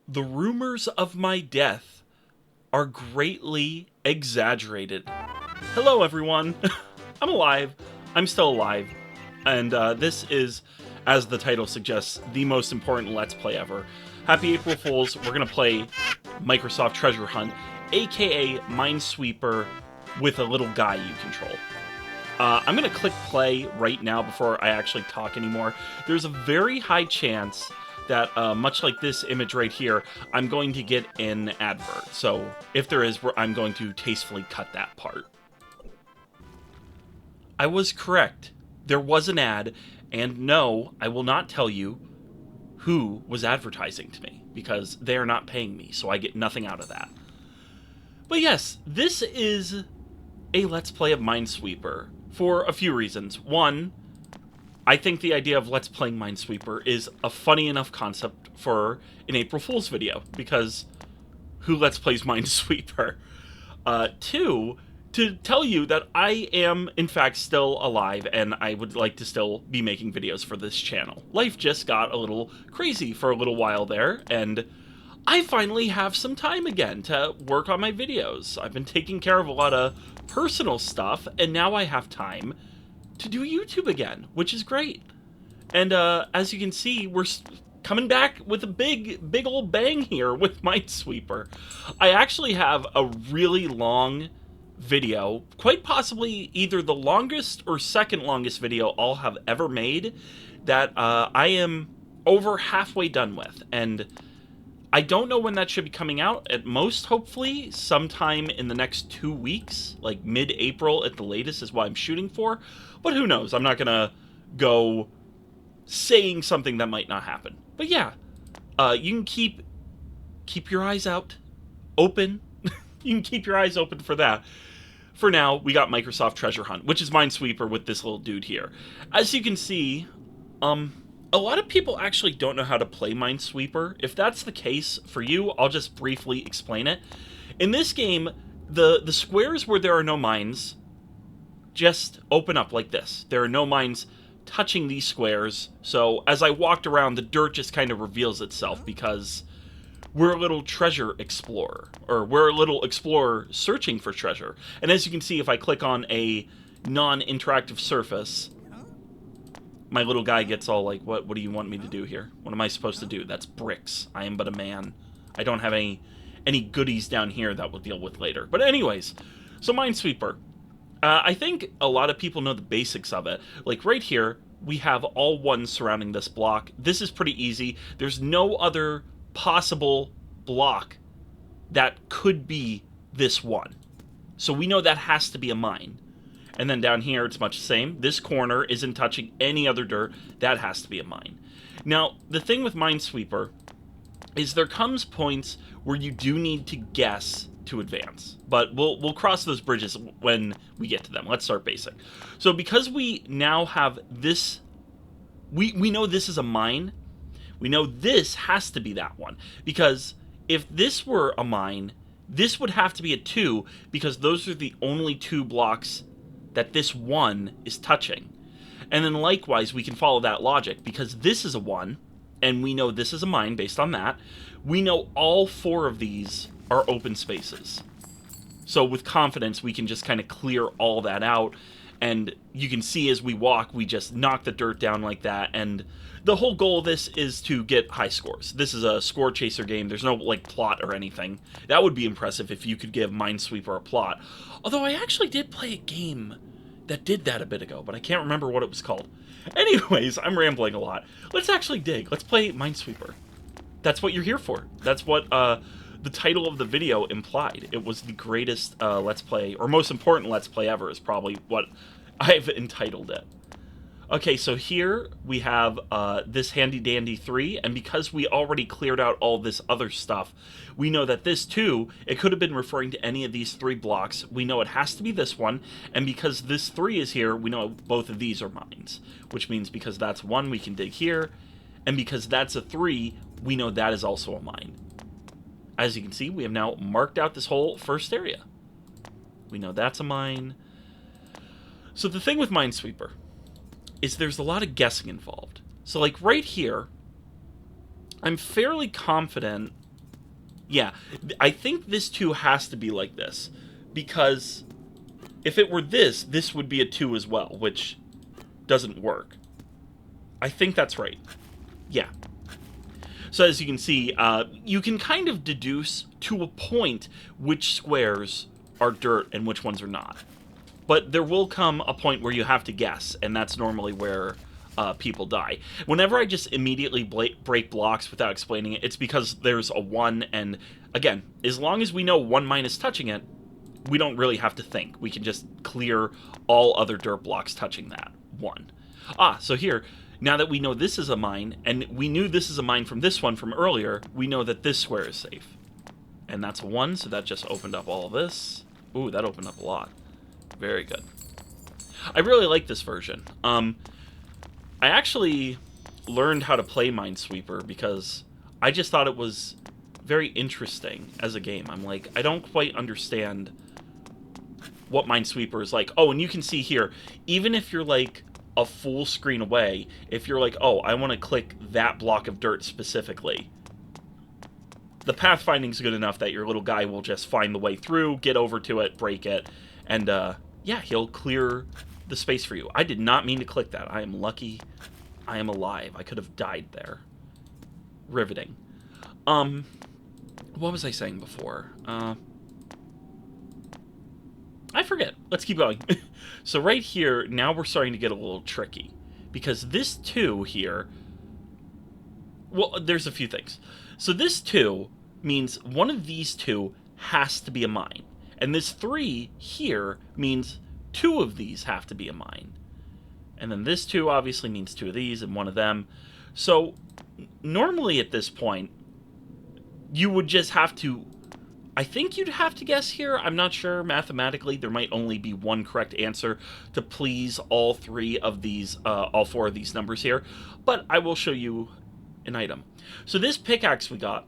The rumors of my death are greatly exaggerated. Hello, everyone. I'm alive. I'm still alive. And this is, as the title suggests, the most important Let's Play ever. Happy April Fools. We're going to play Microsoft Treasure Hunt, aka Minesweeper, with a little guy you control. I'm going to click play right now before I actually talk anymore. There's a very high chance that, much like this image right here, I'm going to get an advert. So if there is, I'm going to tastefully cut that part. I was correct. There was an ad, and no, I will not tell you who was advertising to me, because they are not paying me, so I get nothing out of that. But yes, this is a Let's Play of Minesweeper for a few reasons. One, I think the idea of Let's Playing Minesweeper is a funny enough concept for an April Fool's video, because who Let's Plays Minesweeper? Two, to tell you that I am, in fact, still alive, and I would like to still be making videos for this channel. Life just got a little crazy for a little while there, and I finally have some time again to work on my videos. I've been taking care of a lot of personal stuff, and now I have time to do YouTube again, which is great. And as you can see, we're coming back with a big old bang here with Minesweeper. I actually have a really long video, quite possibly either the longest or second longest video I'll have ever made, that I am over halfway done with. And I don't know when that should be coming out. At most, hopefully, sometime in the next 2 weeks, like mid-April at the latest is what I'm shooting for. But who knows? I'm not going to go saying something that might not happen. But yeah, you can keep your eyes out open. You can keep your eyes open for that. For now, we got Microsoft Treasure Hunt, which is Minesweeper with this little dude here. As you can see, a lot of people actually don't know how to play Minesweeper. If that's the case for you, I'll just briefly explain it. In this game, the squares where there are no mines just open up like this. There are no mines touching these squares, so as I walked around, the dirt just kind of reveals itself, because we're a little treasure explorer, or we're a little explorer searching for treasure. And as you can see, if I click on a non-interactive surface, my little guy gets all like, what do you want me to do here? What am I supposed to do? That's bricks. I am but a man. I don't have any goodies down here that we'll deal with later. But anyways, so Minesweeper. I think a lot of people know the basics of it. Like right here, we have all ones surrounding this block. This is pretty easy. There's no other possible block that could be this one. So we know that has to be a mine. And then down here, it's much the same. This corner isn't touching any other dirt. That has to be a mine. Now, the thing with Minesweeper is there comes points where you do need to guess to advance. But we'll cross those bridges when we get to them. Let's start basic. So because we now have this, we know this is a mine. We know this has to be that one. Because if this were a mine, this would have to be a 2, because those are the only 2 blocks that this 1 is touching. And then likewise, we can follow that logic, because this is a 1, and we know this is a mine based on that. We know all 4 of these are open spaces. So with confidence, we can just kind of clear all that out, and you can see as we walk, we just knock the dirt down like that, and the whole goal of this is to get high scores. This is a score chaser game. There's no, like, plot or anything. That would be impressive if you could give Minesweeper a plot. Although I actually did play a game that did that a bit ago, but I can't remember what it was called. Anyways, I'm rambling a lot. Let's actually dig. Let's play Minesweeper. That's what you're here for. That's what the title of the video implied. It was the greatest Let's Play, or most important Let's Play ever, is probably what I've entitled it. Okay, so here we have this handy-dandy 3, and because we already cleared out all this other stuff, we know that this 2, it could have been referring to any of these 3 blocks. We know it has to be this one, and because this 3 is here, we know both of these are mines, which means because that's 1, we can dig here, and because that's a 3, we know that is also a mine. As you can see, we have now marked out this whole first area. We know that's a mine. So the thing with Minesweeper is there's a lot of guessing involved. So like right here, I'm fairly confident. Yeah, I think this 2 has to be like this. Because if it were this, this would be a 2 as well, which doesn't work. I think that's right. Yeah. So as you can see, you can kind of deduce to a point which squares are dirt and which ones are not. But there will come a point where you have to guess, and that's normally where people die. Whenever I just immediately break blocks without explaining it, it's because there's a 1, and again, as long as we know 1 mine is touching it, we don't really have to think. We can just clear all other dirt blocks touching that 1. So here, now that we know this is a mine, and we knew this is a mine from this one from earlier, we know that this square is safe. And that's a 1, so that just opened up all of this. Ooh, that opened up a lot. Very good. I really like this version. I actually learned how to play Minesweeper because I just thought it was very interesting as a game. I'm like, I don't quite understand what Minesweeper is like. Oh, and you can see here, even if you're like a full screen away, if you're like, oh, I want to click that block of dirt specifically, the pathfinding's good enough that your little guy will just find the way through, get over to it, break it, and yeah, he'll clear the space for you. I did not mean to click that. I am lucky I am alive. I could have died there. Riveting. What was I saying before? I forget. Let's keep going. So right here, now we're starting to get a little tricky. Because this 2 here... Well, there's a few things. So this 2 means one of these 2 has to be a mine. And this 3 here means 2 of these have to be a mine. And then this 2 obviously means 2 of these and 1 of them. So normally at this point, you would just have to... I think you'd have to guess here. I'm not sure. Mathematically, there might only be 1 correct answer to please all 3 of these, all 4 of these numbers here. But I will show you an item. So this pickaxe we got,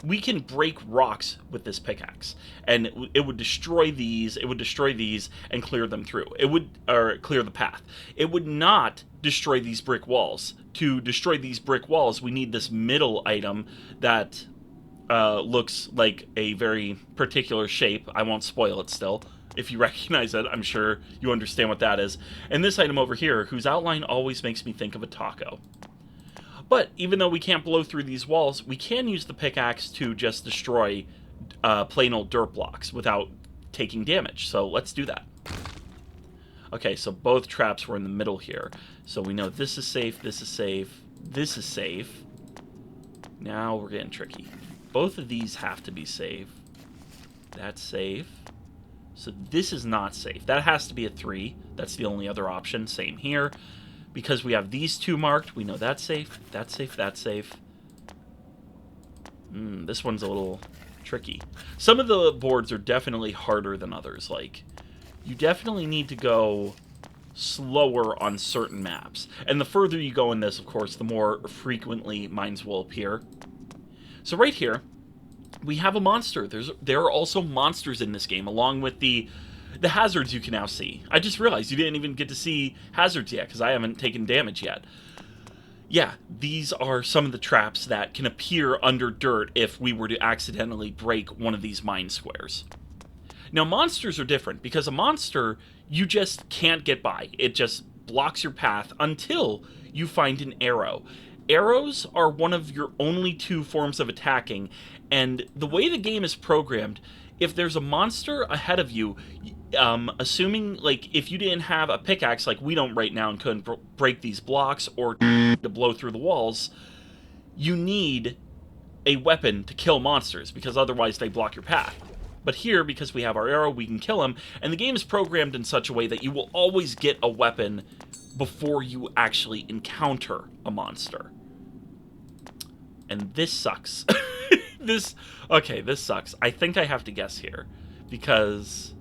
we can break rocks with this pickaxe, and it would destroy these. It would destroy these and clear them through. It would, or clear the path. It would not destroy these brick walls. To destroy these brick walls, we need this middle item that looks like a very particular shape. I won't spoil it still. If you recognize it, I'm sure you understand what that is. And this item over here, whose outline always makes me think of a taco. But even though we can't blow through these walls, we can use the pickaxe to just destroy plain old dirt blocks without taking damage. So let's do that. Okay, so both traps were in the middle here. So we know this is safe, this is safe, this is safe. Now we're getting tricky. Both of these have to be safe. That's safe. So this is not safe. That has to be a 3. That's the only other option. Same here. Because we have these 2 marked, we know that's safe, that's safe, that's safe. This one's a little tricky. Some of the boards are definitely harder than others. Like, you definitely need to go slower on certain maps. And the further you go in this, of course, the more frequently mines will appear. So right here, we have a monster. There are also monsters in this game, along with the hazards you can now see. I just realized you didn't even get to see hazards yet, because I haven't taken damage yet. Yeah, these are some of the traps that can appear under dirt if we were to accidentally break one of these mine squares. Now, monsters are different, because a monster, you just can't get by. It just blocks your path until you find an arrow. Arrows are one of your only 2 forms of attacking, and the way the game is programmed, if there's a monster ahead of you, assuming, like, if you didn't have a pickaxe like we don't right now and couldn't break these blocks or to blow through the walls, you need a weapon to kill monsters, because otherwise they block your path. But here, because we have our arrow, we can kill them, and the game is programmed in such a way that you will always get a weapon before you actually encounter a monster. And this sucks. This sucks. I think I have to guess here, because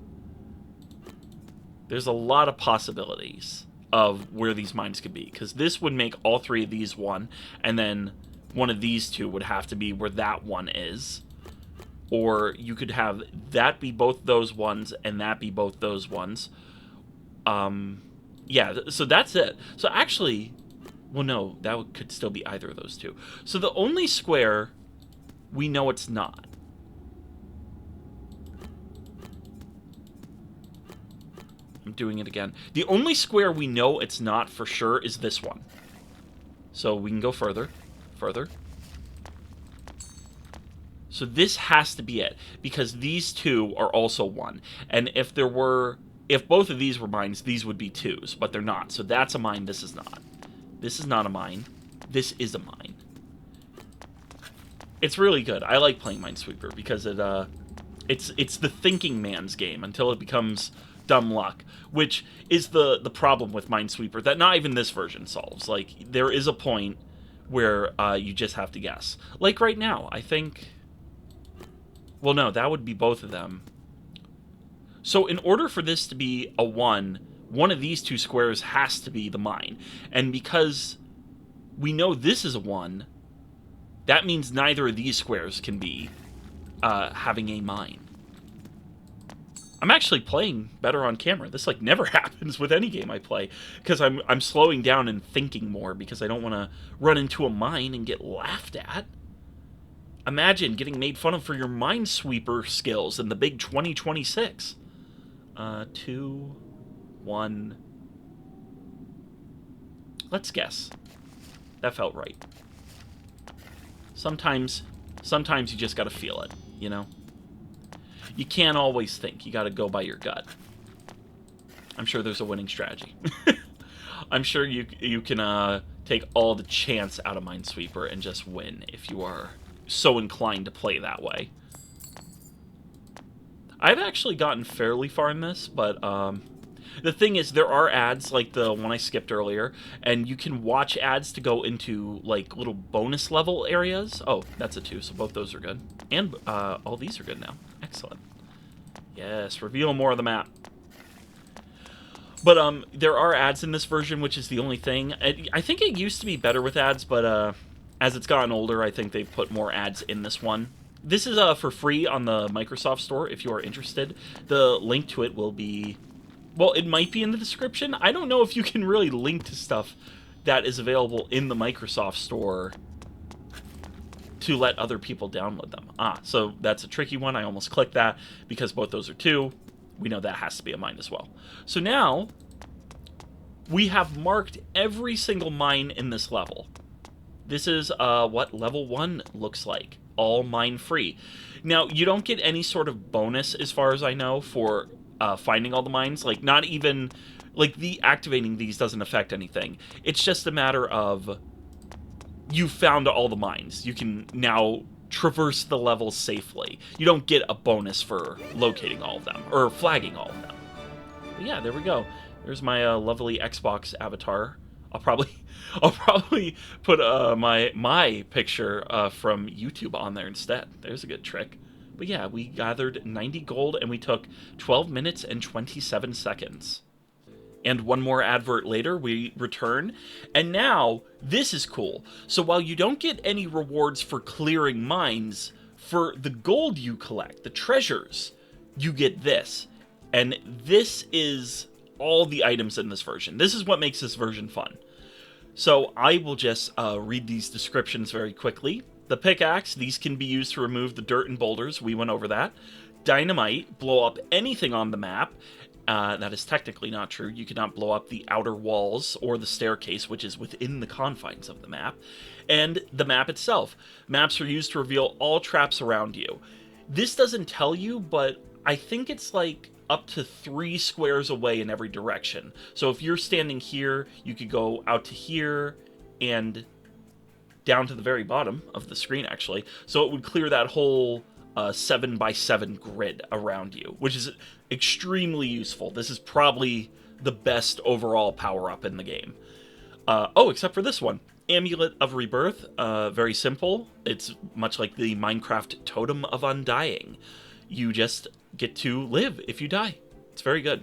there's a lot of possibilities of where these mines could be, because this would make all 3 of these 1, and then one of these 2 would have to be where that one is. or you could have that be both those ones and that be both those ones. Yeah, so that's it. So actually, well, no, that could still be either of those two. So the only square we know it's not. I'm doing it again. The only square we know it's not for sure is this one. So we can go further. Further. So this has to be it, because these two are also one. And if both of these were mines, these would be twos, but they're not. So that's a mine, this is not. This is not a mine. This is a mine. It's really good. I like playing Minesweeper because it's the thinking man's game until it becomes dumb luck, which is the problem with Minesweeper that not even this version solves. Like, there is a point where you just have to guess. Like right now, I think... Well, no, that would be both of them. So in order for this to be a one of these two squares has to be the mine. And because we know this is a 1, that means neither of these squares can be having a mine. I'm actually playing better on camera. This like never happens with any game I play, because I'm slowing down and thinking more because I don't want to run into a mine and get laughed at. Imagine getting made fun of for your minesweeper skills in the big 2026. 2, 1. Let's guess. That felt right. Sometimes you just gotta feel it, you know? You can't always think. You gotta go by your gut. I'm sure there's a winning strategy. I'm sure you can take all the chance out of Minesweeper and just win if you are so inclined to play that way. I've actually gotten fairly far in this, but the thing is, there are ads, like the one I skipped earlier, and you can watch ads to go into, like, little bonus level areas. Oh, that's a 2, so both those are good. And all these are good now. Excellent. Yes, reveal more of the map. But there are ads in this version, which is the only thing. I think it used to be better with ads, but as it's gotten older, I think they've put more ads in this one. This is for free on the Microsoft Store if you are interested. The link to it will be... Well, it might be in the description. I don't know if you can really link to stuff that is available in the Microsoft Store to let other people download them. So that's a tricky one. I almost clicked that because both those are 2. We know that has to be a mine as well. So now, we have marked every single mine in this level. This is what level 1 looks like. All mine free. Now, you don't get any sort of bonus, as far as I know, for finding all the mines. Like, not even... Like, activating these doesn't affect anything. It's just a matter of... You found all the mines. You can now traverse the levels safely. You don't get a bonus for locating all of them, or flagging all of them. But yeah, there we go. There's my lovely Xbox avatar. I'll probably put my picture from YouTube on there instead. There's a good trick. But yeah, we gathered 90 gold and we took 12 minutes and 27 seconds. And one more advert later, we return. And now, this is cool. So while you don't get any rewards for clearing mines, for the gold you collect, the treasures, you get this. And this is all the items in this version. This is what makes this version fun. So I will just read these descriptions very quickly. The pickaxe, these can be used to remove the dirt and boulders. We went over that. Dynamite, blow up anything on the map. That is technically not true. You cannot blow up the outer walls or the staircase, which is within the confines of the map. And the map itself. Maps are used to reveal all traps around you. This doesn't tell you, but I think it's like up to 3 squares away in every direction. So if you're standing here, you could go out to here and down to the very bottom of the screen, actually. So it would clear that whole 7x7 grid around you, which is extremely useful. This is probably the best overall power-up in the game. Oh, except for this one. Amulet of Rebirth. Very simple. It's much like the Minecraft Totem of Undying. You just get to live if you die. It's very good.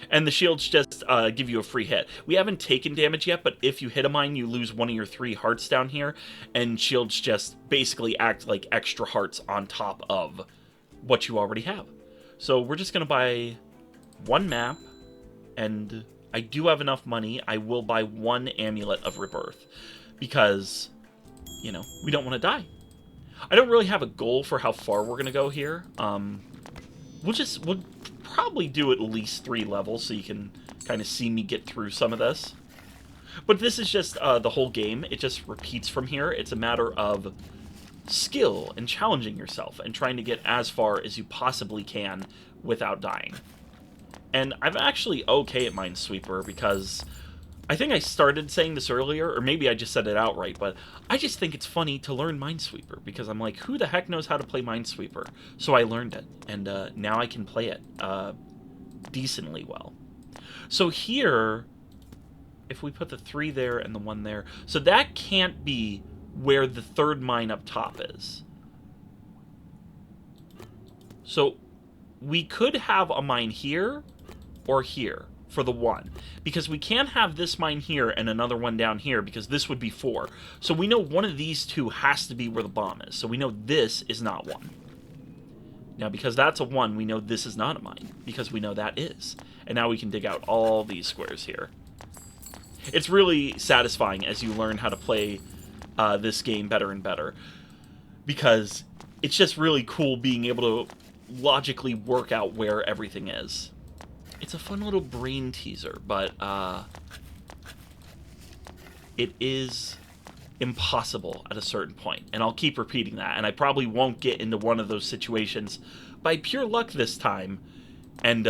And the shields just give you a free hit. We haven't taken damage yet, but if you hit a mine, you lose one of your 3 hearts down here, and shields just basically act like extra hearts on top of what you already have. So we're just going to buy 1 map, and I do have enough money. I will buy 1 amulet of rebirth, because, you know, we don't want to die. I don't really have a goal for how far we're going to go here. We'll probably do at least 3 levels so you can kind of see me get through some of this. But this is just the whole game. It just repeats from here. It's a matter of skill and challenging yourself and trying to get as far as you possibly can without dying. And I'm actually okay at Minesweeper because I think I started saying this earlier, or maybe I just said it outright, but I just think it's funny to learn Minesweeper because I'm like, who the heck knows how to play Minesweeper? So I learned it, and now I can play it decently well. So here, if we put the 3 there and the 1 there, so that can't be where the 3rd mine up top is. So we could have a mine here or here for the 1, because we can't have this mine here and another one down here, because this would be 4. So we know one of these 2 has to be where the bomb is. So we know this is not 1. Now, because that's a 1, we know this is not a mine, because we know that is. And now we can dig out all these squares here. It's really satisfying as you learn how to play this game better and better, because it's just really cool being able to logically work out where everything is. It's a fun little brain teaser, but it is impossible at a certain point, and I'll keep repeating that, and I probably won't get into one of those situations by pure luck this time, and,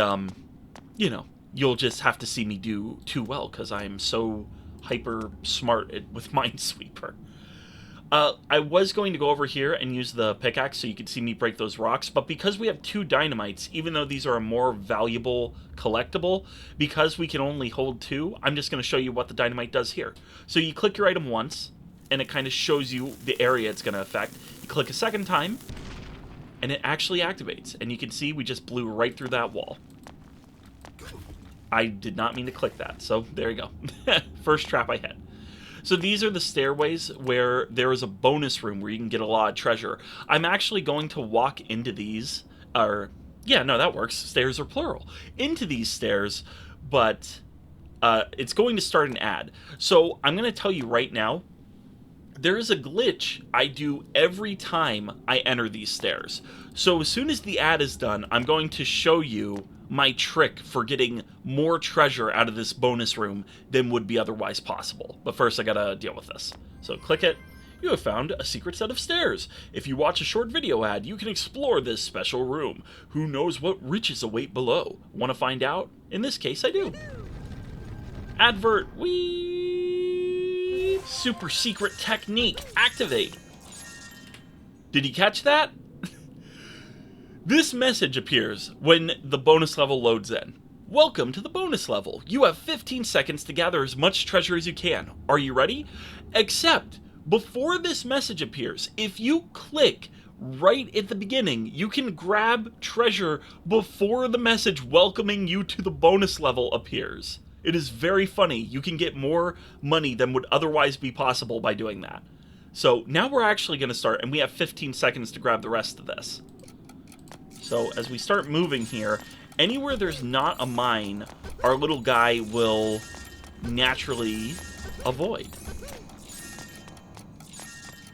you know, you'll just have to see me do too well, because I am so hyper smart with Minesweeper. I was going to go over here and use the pickaxe so you could see me break those rocks, but because we have 2 dynamites, even though these are a more valuable collectible, because we can only hold 2, I'm just going to show you what the dynamite does here. So you click your item once, and it kind of shows you the area it's going to affect. You click a second time, and it actually activates, and you can see we just blew right through that wall. I did not mean to click that, so there you go. First trap I hit. So these are the stairways where there is a bonus room where you can get a lot of treasure. I'm actually going to walk into these, or, yeah, no, that works. Stairs are plural. Into these stairs, but it's going to start an ad. So I'm going to tell you right now, there is a glitch I do every time I enter these stairs. So as soon as the ad is done, I'm going to show you my trick for getting more treasure out of this bonus room than would be otherwise possible. But first I gotta deal with this. So click it. You have found a secret set of stairs. If you watch a short video ad, you can explore this special room. Who knows what riches await below? Want to find out? In this case, I do. Advert. Whee! Super secret technique. Activate. Did you catch that? This message appears when the bonus level loads in. Welcome to the bonus level. You have 15 seconds to gather as much treasure as you can. Are you ready? Except, before this message appears, if you click right at the beginning, you can grab treasure before the message welcoming you to the bonus level appears. It is very funny. You can get more money than would otherwise be possible by doing that. So now we're actually going to start, and we have 15 seconds to grab the rest of this. So as we start moving here, anywhere there's not a mine, our little guy will naturally avoid.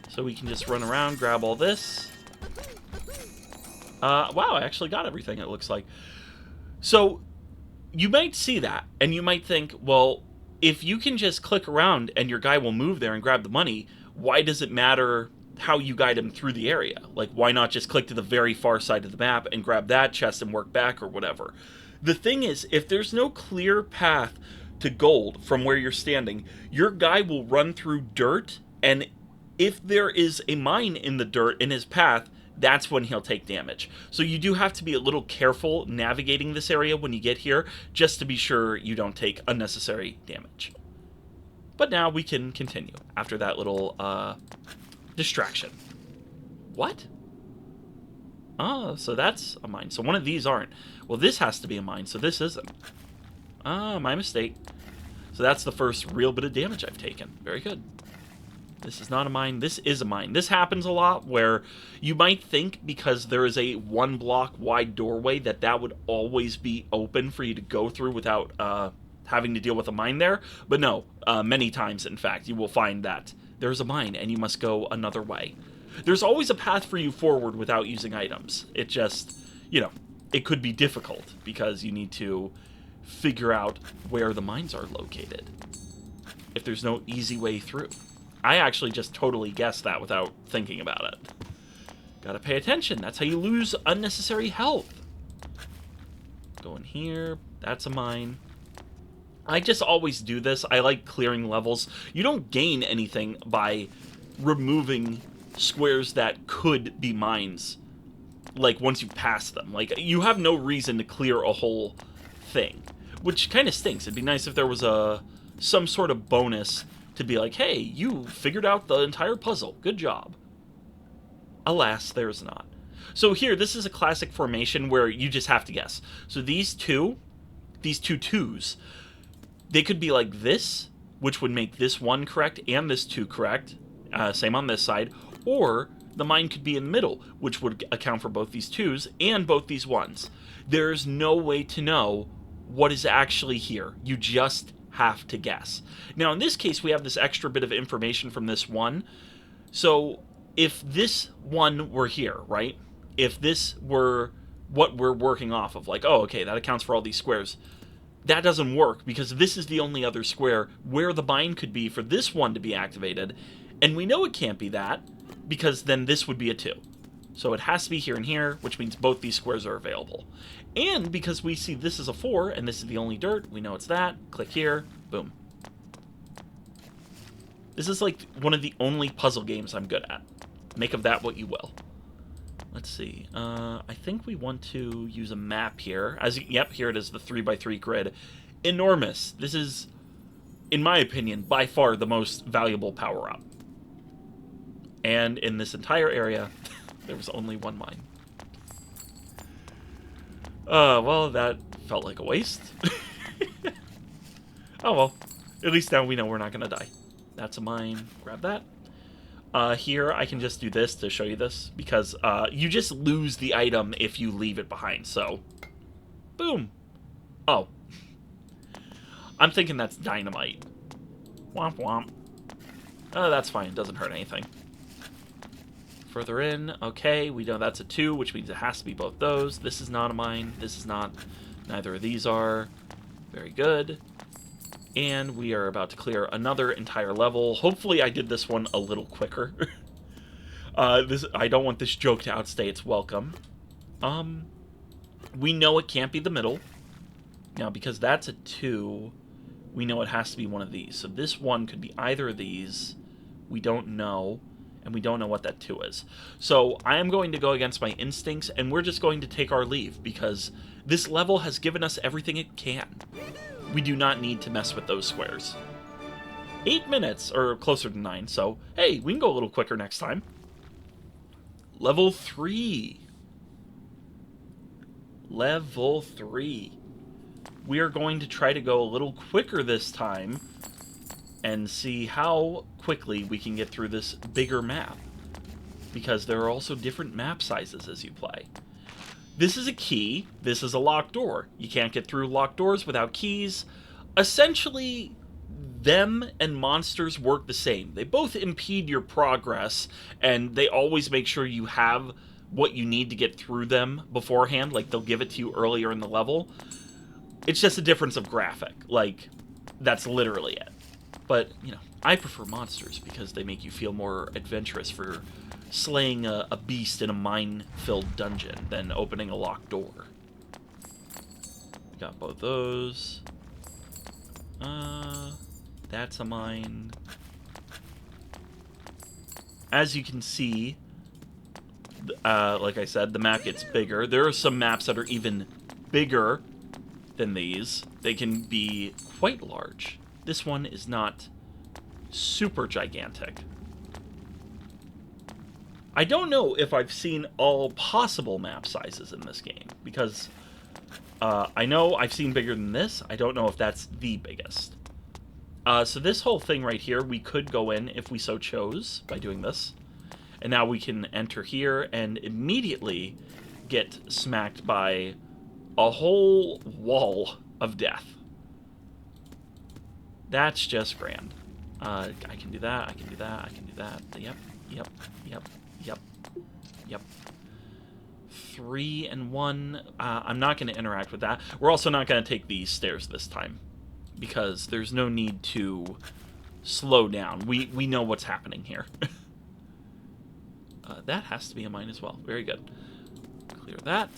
So we can just run around, grab all this. Wow, I actually got everything, it looks like. So you might see that, and you might think, well, if you can just click around and your guy will move there and grab the money, why does it matter how you guide him through the area? Like, why not just click to the very far side of the map and grab that chest and work back or whatever? The thing is, if there's no clear path to gold from where you're standing, your guy will run through dirt, and if there is a mine in the dirt in his path, that's when he'll take damage. So you do have to be a little careful navigating this area when you get here, just to be sure you don't take unnecessary damage. But now we can continue after that little distraction. What? Oh, so that's a mine. So one of these aren't. Well, this has to be a mine, so this isn't. My mistake. So that's the first real bit of damage I've taken. Very good. This is not a mine. This is a mine. This happens a lot where you might think because there is a 1 block wide doorway that would always be open for you to go through without having to deal with a mine there. But no, many times, in fact, you will find that there's a mine and you must go another way. There's always a path for you forward without using items. It just, it could be difficult because you need to figure out where the mines are located if there's no easy way through. I actually just totally guessed that without thinking about it. Gotta pay attention. That's how you lose unnecessary health. Go in here. That's a mine. I just always do this. I like clearing levels. You don't gain anything by removing squares that could be mines, like, once you pass them. Like, you have no reason to clear a whole thing, which kind of stinks. It'd be nice if there was some sort of bonus to be like, hey, you figured out the entire puzzle. Good job. Alas, there's not. So here, this is a classic formation where you just have to guess. So these two twos, they could be like this, which would make this 1 correct and this 2 correct. Same on this side. Or the mine could be in the middle, which would account for both these 2s and both these 1s. There's no way to know what is actually here. You just have to guess. Now, in this case, we have this extra bit of information from this 1. So if this 1 were here, right? If this were what we're working off of, like, oh, okay, that accounts for all these squares. That doesn't work because this is the only other square where the mine could be for this 1 to be activated. And we know it can't be that because then this would be a 2. So it has to be here and here, which means both these squares are available. And because we see this is a 4, and this is the only dirt, we know it's that. Click here. Boom. This is like one of the only puzzle games I'm good at. Make of that what you will. Let's see. I think we want to use a map here. Yep, here it is, the 3x3 grid. Enormous. This is, in my opinion, by far the most valuable power-up. And in this entire area, there was only 1 mine. Well, that felt like a waste. Oh well, at least now we know we're not gonna die. That's a mine. Grab that. Here, I can just do this to show you this, because you just lose the item if you leave it behind, so... Boom! Oh. I'm thinking that's dynamite. Womp womp. Oh, that's fine. It doesn't hurt anything. Further in, okay, we know that's a 2, which means it has to be both those. This is not a mine. This is not. Neither of these are. Very good. And we are about to clear another entire level. Hopefully I did this one a little quicker. I don't want this joke to outstay its welcome. We know it can't be the middle. Now, because that's a 2, we know it has to be one of these. So this 1 could be either of these. We don't know. And we don't know what that 2 is. So I am going to go against my instincts, and we're just going to take our leave, because this level has given us everything it can. We do not need to mess with those squares. 8 minutes, or closer to 9, so hey, we can go a little quicker next time. Level 3. Level 3. We are going to try to go a little quicker this time, and see how quickly we can get through this bigger map. Because there are also different map sizes as you play. This is a key. This is a locked door. You can't get through locked doors without keys. Essentially, them and monsters work the same. They both impede your progress, and they always make sure you have what you need to get through them beforehand. Like, they'll give it to you earlier in the level. It's just a difference of graphic. Like, that's literally it. But, I prefer monsters because they make you feel more adventurous for slaying a beast in a mine-filled dungeon than opening a locked door. Got both those. That's a mine. As you can see, like I said, the map gets bigger. There are some maps that are even bigger than these. They can be quite large. This one is not super gigantic. I don't know if I've seen all possible map sizes in this game, because I know I've seen bigger than this. I don't know if that's the biggest. So this whole thing right here, we could go in if we so chose by doing this. And now we can enter here and immediately get smacked by a whole wall of death. That's just grand. I can do that, I can do that, I can do that. Yep, yep, yep, yep, yep. 3 and 1. I'm not going to interact with that. We're also not going to take these stairs this time, because there's no need to slow down. We know what's happening here. That has to be a mine as well. Very good. Clear that.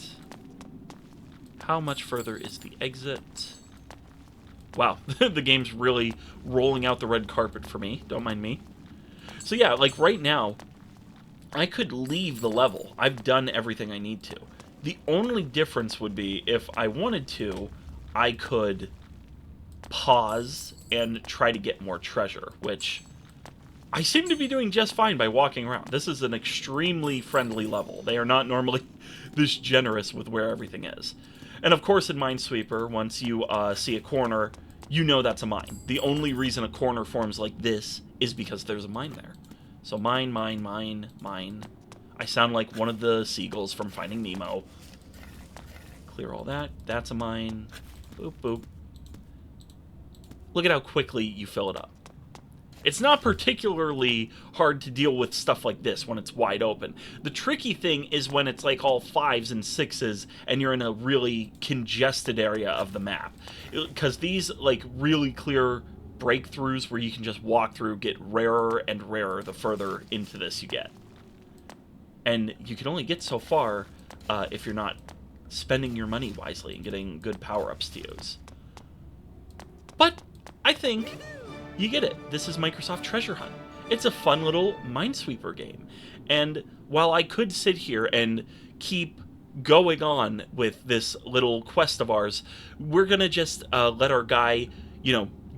How much further is the exit? Wow, the game's really rolling out the red carpet for me. Don't mind me. So yeah, like right now, I could leave the level. I've done everything I need to. The only difference would be if I wanted to, I could pause and try to get more treasure, which I seem to be doing just fine by walking around. This is an extremely friendly level. They are not normally this generous with where everything is. And of course in Minesweeper, once you see a corner, you know that's a mine. The only reason a corner forms like this is because there's a mine there. So mine, mine, mine, mine. I sound like one of the seagulls from Finding Nemo. Clear all that. That's a mine. Boop, boop. Look at how quickly you fill it up. It's not particularly hard to deal with stuff like this when it's wide open. The tricky thing is when it's like all 5s and 6s and you're in a really congested area of the map. Because these like really clear breakthroughs where you can just walk through get rarer and rarer the further into this you get. And you can only get so far if you're not spending your money wisely and getting good power-ups to use. But I think you get it. This is Microsoft Treasure Hunt. It's a fun little Minesweeper game. And while I could sit here and keep going on with this little quest of ours, we're going to just let our guy,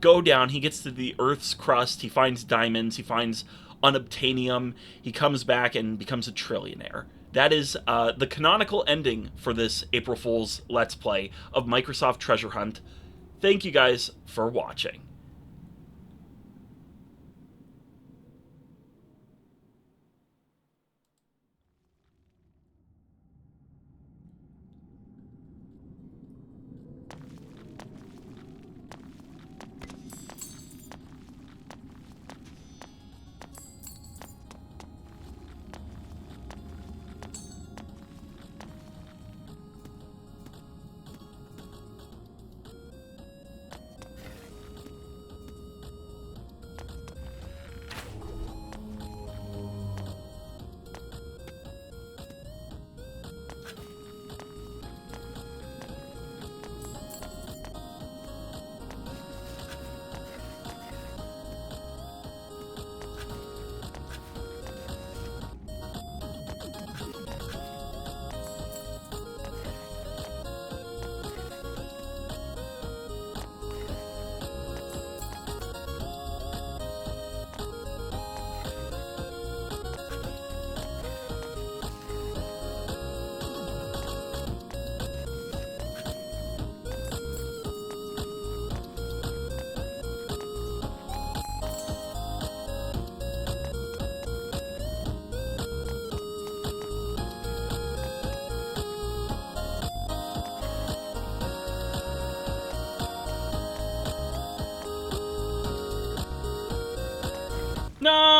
go down. He gets to the Earth's crust. He finds diamonds. He finds unobtainium. He comes back and becomes a trillionaire. That is the canonical ending for this April Fool's Let's Play of Microsoft Treasure Hunt. Thank you guys for watching.